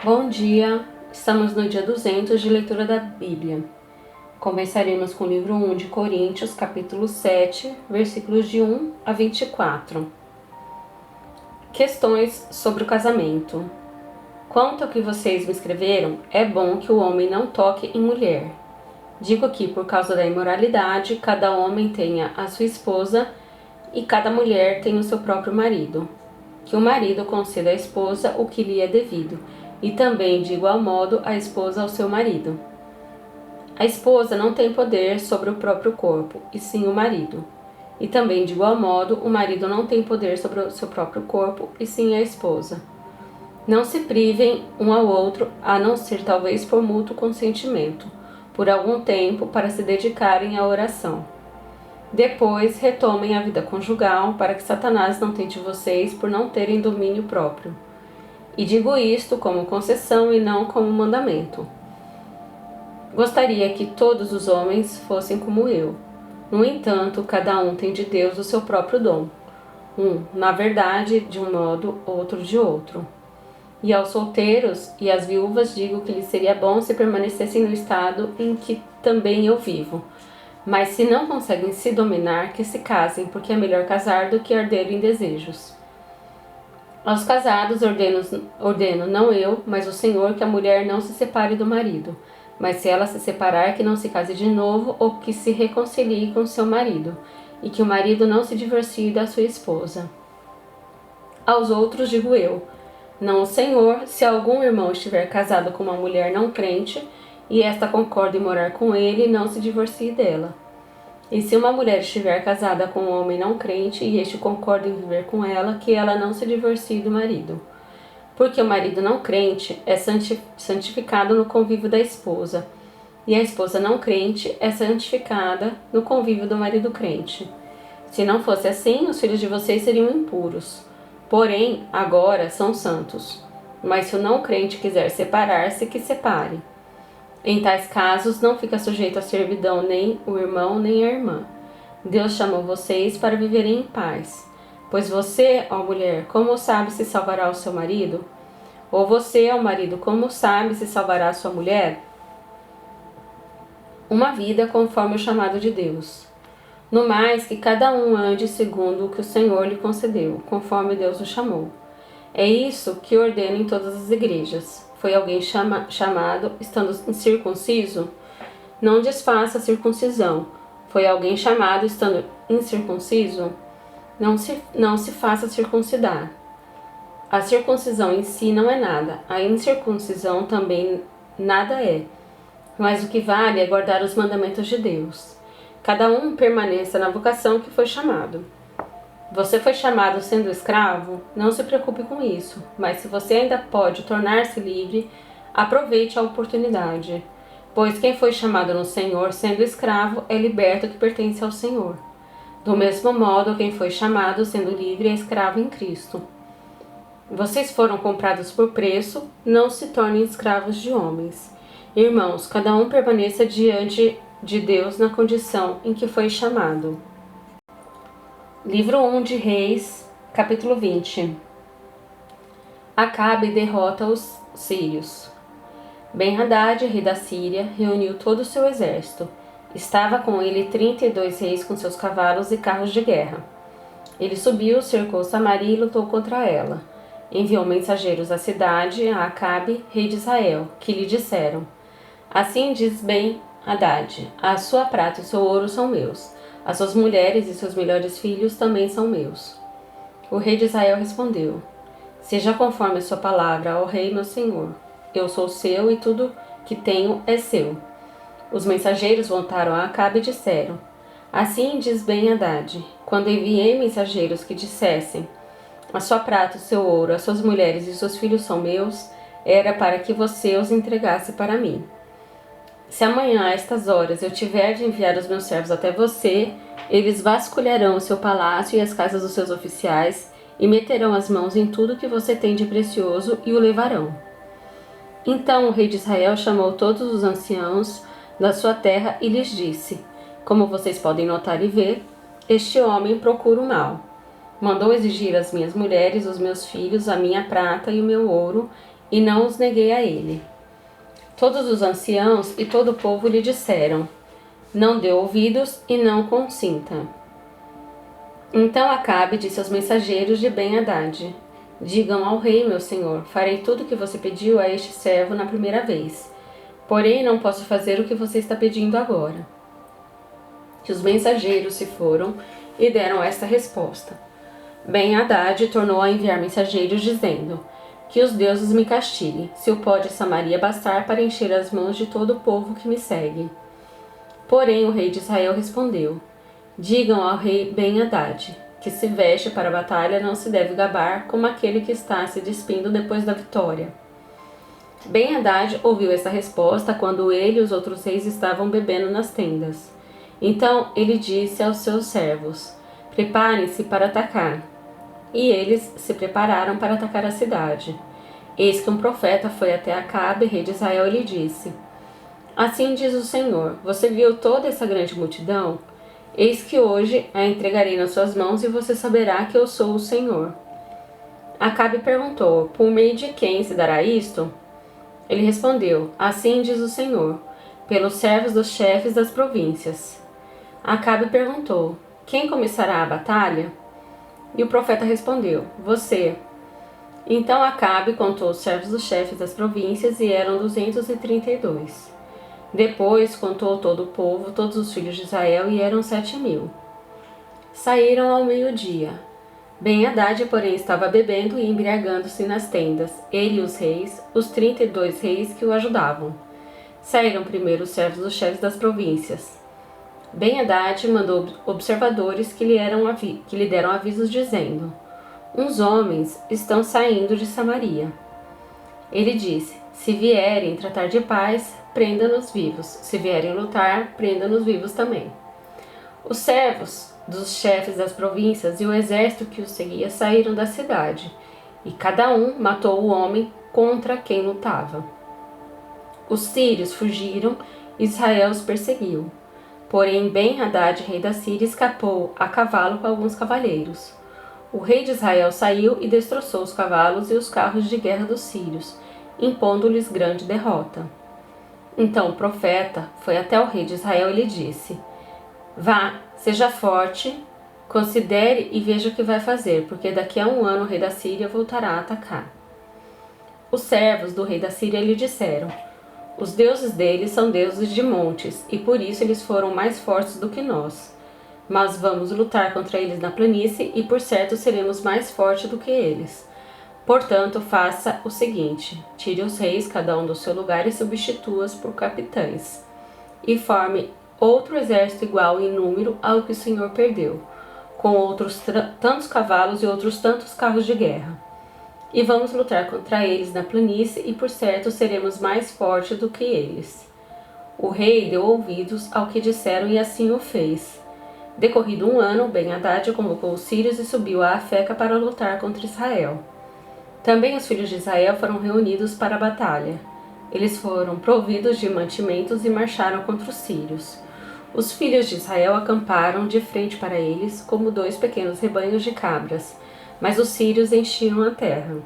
Bom dia, estamos no dia 200 de leitura da Bíblia. Começaremos com o livro 1 de Coríntios, capítulo 7, versículos de 1 a 24. Questões sobre o casamento. Quanto ao que vocês me escreveram, é bom que o homem não toque em mulher. Digo que, por causa da imoralidade, cada homem tenha a sua esposa e cada mulher tenha o seu próprio marido. Que o marido conceda à esposa o que lhe é devido, e também, de igual modo, a esposa ao seu marido. A esposa não tem poder sobre o próprio corpo, e sim o marido. E também, de igual modo, o marido não tem poder sobre o seu próprio corpo, e sim a esposa. Não se privem um ao outro, a não ser talvez por mútuo consentimento, por algum tempo, para se dedicarem à oração. Depois, retomem a vida conjugal, para que Satanás não tente vocês por não terem domínio próprio. E digo isto como concessão e não como mandamento. Gostaria que todos os homens fossem como eu. No entanto, cada um tem de Deus o seu próprio dom. Um, na verdade, de um modo, outro de outro. E aos solteiros e às viúvas digo que lhes seria bom se permanecessem no estado em que também eu vivo. Mas se não conseguem se dominar, que se casem, porque é melhor casar do que arder em desejos. Aos casados ordeno não eu, mas o Senhor, que a mulher não se separe do marido, mas se ela se separar, que não se case de novo ou que se reconcilie com seu marido, e que o marido não se divorcie da sua esposa. Aos outros digo eu, não o Senhor, se algum irmão estiver casado com uma mulher não crente, e esta concorda em morar com ele, não se divorcie dela. E se uma mulher estiver casada com um homem não crente e este concorda em viver com ela, que ela não se divorcie do marido. Porque o marido não crente é santificado no convívio da esposa, e a esposa não crente é santificada no convívio do marido crente. Se não fosse assim, os filhos de vocês seriam impuros. Porém, agora são santos. Mas se o não crente quiser separar-se, que separe. Em tais casos, não fica sujeito à servidão nem o irmão nem a irmã. Deus chamou vocês para viverem em paz. Pois você, ó mulher, como sabe se salvará o seu marido? Ou você, ó marido, como sabe se salvará a sua mulher? Uma vida conforme o chamado de Deus. No mais, que cada um ande segundo o que o Senhor lhe concedeu, conforme Deus o chamou. É isso que ordeno em todas as igrejas. Foi alguém chamado, estando incircunciso? Não desfaça a circuncisão. Foi alguém chamado, estando incircunciso? Não se faça circuncidar. A circuncisão em si não é nada, a incircuncisão também nada é. Mas o que vale é guardar os mandamentos de Deus. Cada um permaneça na vocação que foi chamado. Você foi chamado sendo escravo? Não se preocupe com isso, mas se você ainda pode tornar-se livre, aproveite a oportunidade. Pois quem foi chamado no Senhor sendo escravo é liberto que pertence ao Senhor. Do mesmo modo, quem foi chamado sendo livre é escravo em Cristo. Vocês foram comprados por preço, não se tornem escravos de homens. Irmãos, cada um permaneça diante de Deus na condição em que foi chamado. Livro 1 de Reis, capítulo 20. Acabe derrota os sírios. Ben-Hadad, rei da Síria, reuniu todo o seu exército. Estava com ele 32 reis com seus cavalos e carros de guerra. Ele subiu, cercou Samaria e lutou contra ela. Enviou mensageiros à cidade, a Acabe, rei de Israel, que lhe disseram: Assim diz Ben-Hadad, a sua prata e o seu ouro são meus. As suas mulheres e seus melhores filhos também são meus. O rei de Israel respondeu: Seja conforme a sua palavra, ó rei meu senhor. Eu sou seu e tudo que tenho é seu. Os mensageiros voltaram a Acabe e disseram: Assim diz Ben-Hadad, quando enviei mensageiros que dissessem: A sua prata, o seu ouro, as suas mulheres e seus filhos são meus, era para que você os entregasse para mim. Se amanhã, a estas horas, eu tiver de enviar os meus servos até você, eles vasculharão o seu palácio e as casas dos seus oficiais e meterão as mãos em tudo que você tem de precioso e o levarão. Então o rei de Israel chamou todos os anciãos da sua terra e lhes disse: Como vocês podem notar e ver, este homem procura o mal. Mandou exigir as minhas mulheres, os meus filhos, a minha prata e o meu ouro e não os neguei a ele. Todos os anciãos e todo o povo lhe disseram: não dê ouvidos e não consinta. Então Acabe disse aos mensageiros de Ben-Hadad: digam ao rei, meu senhor, farei tudo o que você pediu a este servo na primeira vez. Porém, não posso fazer o que você está pedindo agora. Que os mensageiros se foram e deram esta resposta. Ben-Hadad tornou a enviar mensageiros dizendo: que os deuses me castiguem, se o pó de Samaria bastar para encher as mãos de todo o povo que me segue. Porém o rei de Israel respondeu: digam ao rei Ben-Hadad que se veste para a batalha não se deve gabar como aquele que está se despindo depois da vitória. Ben-Hadad ouviu essa resposta quando ele e os outros reis estavam bebendo nas tendas. Então ele disse aos seus servos: preparem-se para atacar. E eles se prepararam para atacar a cidade. Eis que um profeta foi até Acabe, rei de Israel, e lhe disse: assim diz o Senhor, você viu toda essa grande multidão? Eis que hoje a entregarei nas suas mãos e você saberá que eu sou o Senhor. Acabe perguntou: por meio de quem se dará isto? Ele respondeu: assim diz o Senhor, pelos servos dos chefes das províncias. Acabe perguntou: quem começará a batalha? E o profeta respondeu: você. Então Acabe contou os servos dos chefes das províncias e eram 232. Depois contou todo o povo, todos os filhos de Israel, e eram 7.000. Saíram ao meio-dia. Ben-Hadad, porém, estava bebendo e embriagando-se nas tendas, ele e os reis, os 32 reis que o ajudavam. Saíram primeiro os servos dos chefes das províncias. Ben-Hadad mandou observadores que lhe deram avisos dizendo: uns homens estão saindo de Samaria. Ele disse: se vierem tratar de paz, prenda-nos vivos. Se vierem lutar, prenda-nos vivos também. Os servos dos chefes das províncias e o exército que os seguia saíram da cidade, e cada um matou o homem contra quem lutava. Os sírios fugiram e Israel os perseguiu. Porém, Ben-Hadad, rei da Síria, escapou a cavalo com alguns cavaleiros. O rei de Israel saiu e destroçou os cavalos e os carros de guerra dos sírios, impondo-lhes grande derrota. Então o profeta foi até o rei de Israel e lhe disse: vá, seja forte, considere e veja o que vai fazer, porque daqui a 1 ano o rei da Síria voltará a atacar. Os servos do rei da Síria lhe disseram: os deuses deles são deuses de montes, e por isso eles foram mais fortes do que nós. Mas vamos lutar contra eles na planície, e por certo seremos mais fortes do que eles. Portanto, faça o seguinte: tire os reis, cada um do seu lugar, e substitua-os por capitães, e forme outro exército igual em número ao que o Senhor perdeu, com outros tantos cavalos e outros tantos carros de guerra. E vamos lutar contra eles na planície, e por certo seremos mais fortes do que eles. O rei deu ouvidos ao que disseram e assim o fez. Decorrido 1 ano, Ben-Hadad convocou os sírios e subiu a Afeca para lutar contra Israel. Também os filhos de Israel foram reunidos para a batalha. Eles foram providos de mantimentos e marcharam contra os sírios. Os filhos de Israel acamparam de frente para eles, como 2 pequenos rebanhos de cabras, mas os sírios enchiam a terra.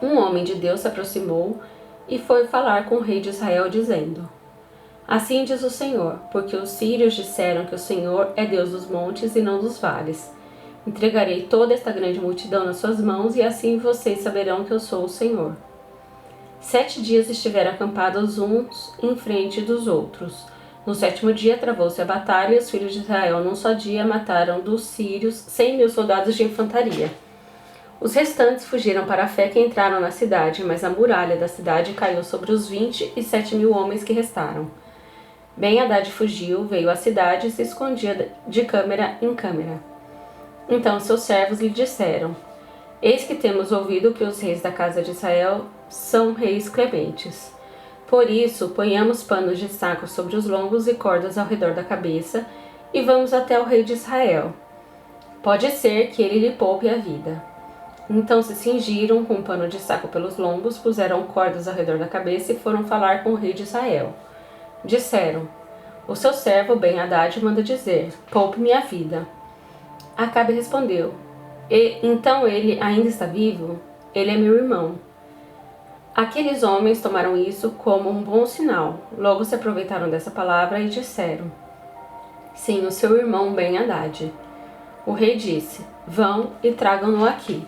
Um homem de Deus se aproximou e foi falar com o rei de Israel, dizendo: assim diz o Senhor, porque os sírios disseram que o Senhor é Deus dos montes e não dos vales. Entregarei toda esta grande multidão nas suas mãos, e assim vocês saberão que eu sou o Senhor. 7 dias estiveram acampados uns em frente dos outros. No 7º dia travou-se a batalha, e os filhos de Israel num só dia mataram dos sírios 100.000 soldados de infantaria. Os restantes fugiram para Afeca e entraram na cidade, mas a muralha da cidade caiu sobre os 27.000 homens que restaram. Ben-Hadad fugiu, veio à cidade e se escondia de câmara em câmara. Então seus servos lhe disseram: eis que temos ouvido que os reis da casa de Israel são reis clementes. Por isso, ponhamos panos de saco sobre os lombos e cordas ao redor da cabeça, e vamos até o rei de Israel. Pode ser que ele lhe poupe a vida. Então se cingiram com um pano de saco pelos lombos, puseram cordas ao redor da cabeça e foram falar com o rei de Israel. Disseram: o seu servo Ben-Hadad manda dizer: poupe-me a vida. Acabe respondeu: então ele ainda está vivo? Ele é meu irmão. Aqueles homens tomaram isso como um bom sinal. Logo se aproveitaram dessa palavra e disseram: sim, o seu irmão Ben-Hadad. O rei disse: vão e tragam-no aqui.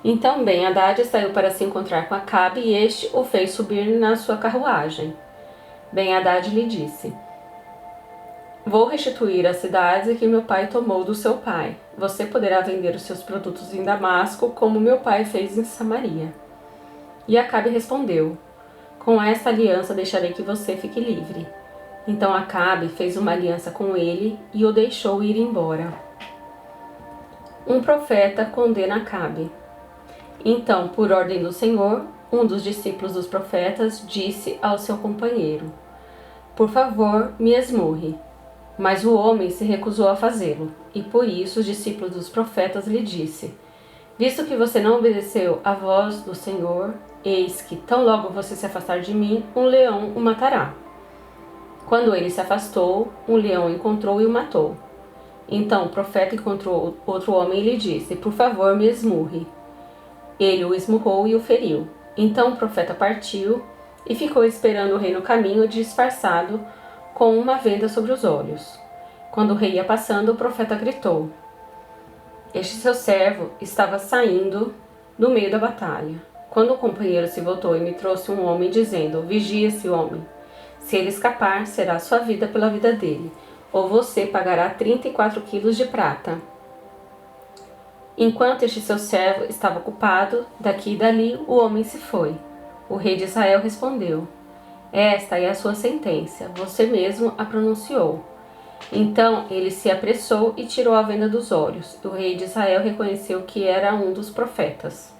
Então Ben-Hadad saiu para se encontrar com Acabe e este o fez subir na sua carruagem. Ben-Hadad lhe disse: vou restituir as cidades que meu pai tomou do seu pai. Você poderá vender os seus produtos em Damasco, como meu pai fez em Samaria. E Acabe respondeu: com esta aliança deixarei que você fique livre. Então Acabe fez uma aliança com ele e o deixou ir embora. Um profeta condena Acabe. Então, por ordem do Senhor, um dos discípulos dos profetas disse ao seu companheiro: por favor, me esmurre. Mas o homem se recusou a fazê-lo, e por isso os discípulos dos profetas lhe disse: visto que você não obedeceu à voz do Senhor, eis que, tão logo você se afastar de mim, um leão o matará. Quando ele se afastou, um leão o encontrou e o matou. Então o profeta encontrou outro homem e lhe disse: por favor, me esmurre. Ele o esmurrou e o feriu. Então o profeta partiu e ficou esperando o rei no caminho, disfarçado, com uma venda sobre os olhos. Quando o rei ia passando, o profeta gritou: este seu servo estava saindo do meio da batalha. Quando o companheiro se voltou e me trouxe um homem, dizendo: vigie esse homem. Se ele escapar, será sua vida pela vida dele, ou você pagará 34 quilos de prata. Enquanto este seu servo estava ocupado, daqui e dali, o homem se foi. O rei de Israel respondeu: esta é a sua sentença, você mesmo a pronunciou. Então ele se apressou e tirou a venda dos olhos. O rei de Israel reconheceu que era um dos profetas.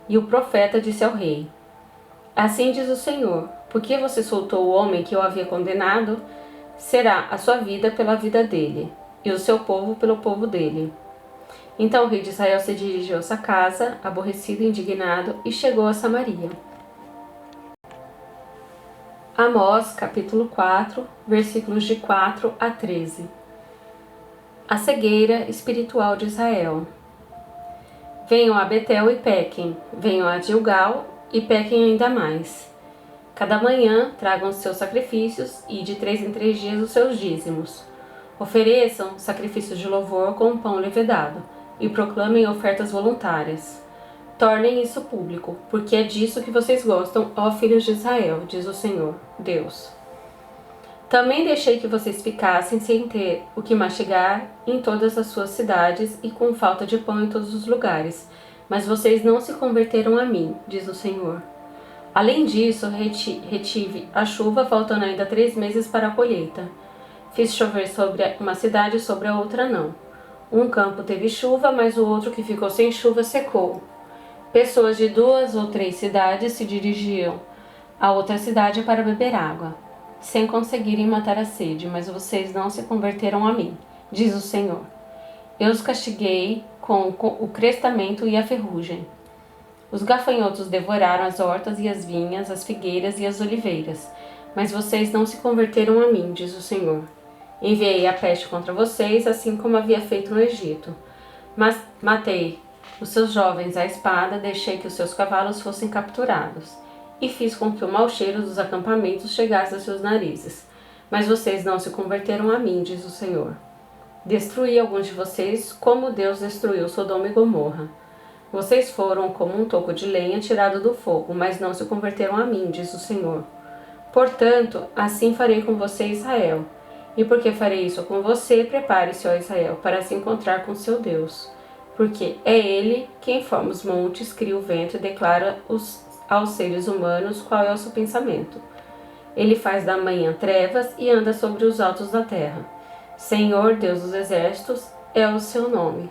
E o profeta disse ao rei: assim diz o Senhor, porque você soltou o homem que eu havia condenado, será a sua vida pela vida dele, e o seu povo pelo povo dele. Então o rei de Israel se dirigiu à sua casa, aborrecido e indignado, e chegou a Samaria. Amós, capítulo 4, versículos de 4 a 13. A cegueira espiritual de Israel. Venham a Betel e pequem, venham a Gilgal e pequem ainda mais. Cada manhã tragam os seus sacrifícios e de 3 em 3 dias os seus dízimos. Ofereçam sacrifícios de louvor com pão levedado e proclamem ofertas voluntárias. Tornem isso público, porque é disso que vocês gostam, ó filhos de Israel, diz o Senhor, Deus. Também deixei que vocês ficassem sem ter o que mastigar em todas as suas cidades e com falta de pão em todos os lugares, mas vocês não se converteram a mim, diz o Senhor. Além disso, retive a chuva, faltando ainda 3 meses para a colheita. Fiz chover sobre uma cidade e sobre a outra não. Um campo teve chuva, mas o outro que ficou sem chuva secou. Pessoas de 2 ou 3 cidades se dirigiam a outra cidade para beber água, sem conseguirem matar a sede, mas vocês não se converteram a mim, diz o Senhor. Eu os castiguei com o crestamento e a ferrugem. Os gafanhotos devoraram as hortas e as vinhas, as figueiras e as oliveiras, mas vocês não se converteram a mim, diz o Senhor. Enviei a peste contra vocês, assim como havia feito no Egito. Mas matei os seus jovens à espada, deixei que os seus cavalos fossem capturados, e fiz com que o mau cheiro dos acampamentos chegasse aos seus narizes. Mas vocês não se converteram a mim, diz o Senhor. Destruí alguns de vocês, como Deus destruiu Sodoma e Gomorra. Vocês foram como um toco de lenha tirado do fogo, mas não se converteram a mim, diz o Senhor. Portanto, assim farei com você, Israel. E porque farei isso com você, prepare-se, ó Israel, para se encontrar com seu Deus. Porque é Ele quem forma os montes, cria o vento e declara aos seres humanos qual é o seu pensamento. Ele faz da manhã trevas e anda sobre os altos da terra. Senhor, Deus dos exércitos, é o seu nome.